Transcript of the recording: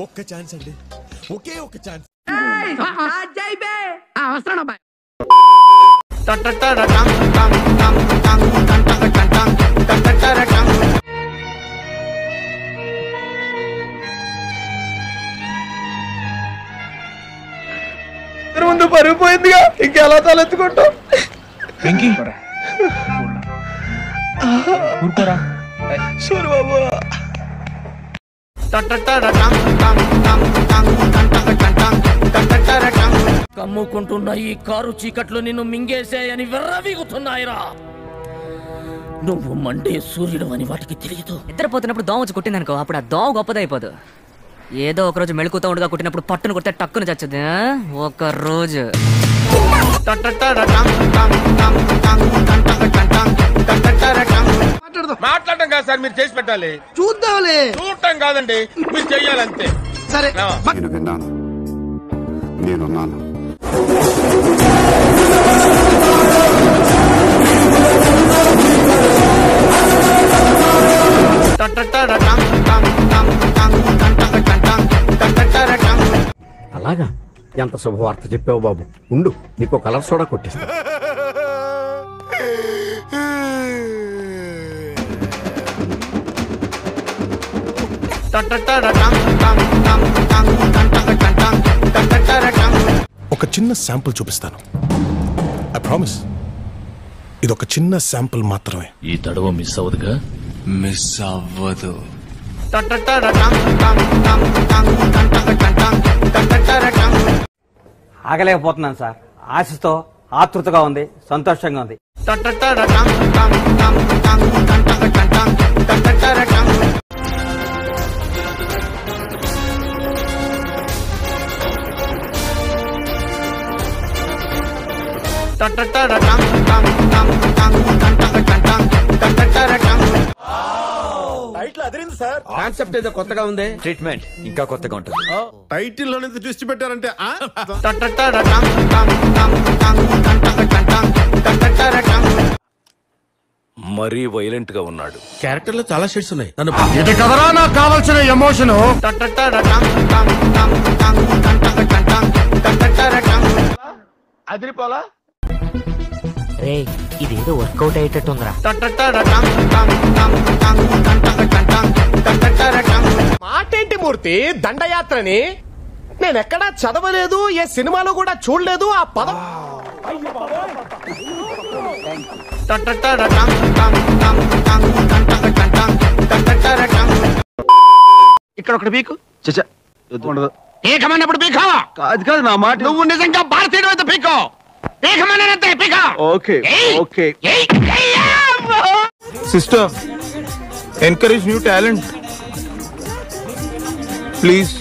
ఒక్క ఛాన్స్ అండి, ఒకే ఒక్క ఛాన్స్. ముందు పరుగు పోయిందిగా, ఇంకెలా తలెత్తుకుంటాం. సూరిబాబు కమ్ముకుంటున్న ఈ కారు చీకట్లు నిన్ను మింగేసాయని విర్రవీగుతున్నాయిరా. నువ్వు మండే సూర్యుడు అని వాటికి తెలియదు. నిద్రపోతున్నప్పుడు దోమ వచ్చి కొట్టిందనుకో, అప్పుడు ఆ దోమ గొప్పదైపోదు. ఏదో ఒక రోజు మెళుకుతూ ఉండగా కొట్టినప్పుడు పట్టును కొడితే టక్కును చచ్చుది. ఒక రోజు మాట్లాడటం కాదు సార్, మీరు చేసి పెట్టాలి. చూద్దాంలే, చూడటం కాదండి, మీరు చెయ్యాలంతే. సరే నేను విన్నాను, నేనున్నాను. అలాగా, ఎంత శుభవార్త చెప్పావు బాబు. ఉండు, నీకు కలర్ సోడా కొట్టిస్తా. ఒక చిన్న శాంపుల్ చూపిస్తాను. ఐ ప్రామిస్, ఇది ఒక చిన్న శాంపుల్ మాత్రమే. ఈ తడవ మిస్ అవ్వదుగా? మిస్ అవ్వదు. ఆగలేకపోతున్నాను సార్. ఆశతో ఆతృతగా ఉంది, సంతోషంగా ఉంది. టైటిల్ అదిరింది సార్. కాన్సెప్ట్ ఏదో కొత్తగా ఉంది. ట్రీట్మెంట్ ఇంకా కొత్తగా ఉంటుంది. టైటిల్ లోనే ట్విస్ట్ పెట్టారంటే మరీ వైలెంట్ గా ఉన్నాడు. క్యారెక్టర్ లో చాలా షేడ్స్ ఉన్నాయి. నన్ను ఇది కదరా నాకు కావాల్సిన ఎమోషన్. అదిరిపోలా. రే, ఇదేదో వర్కౌట్ అయ్యేటట్టుందిరా. మాటేంటి మూర్తి, దండయాత్రని నేనెక్కడా చదవలేదు, ఏ సినిమాలో కూడా చూడలేదు. ఆ పదం ఇక్కడ ఒకటి పీకు. ఏకమైనప్పుడు పీకో. అది కాదు నా మాట. నువ్వు నిజంగా భారతీయుడు అయితే పీకో. ఏకమైనంతే పీకో. Okay okay. Sister, encourage new talent, please.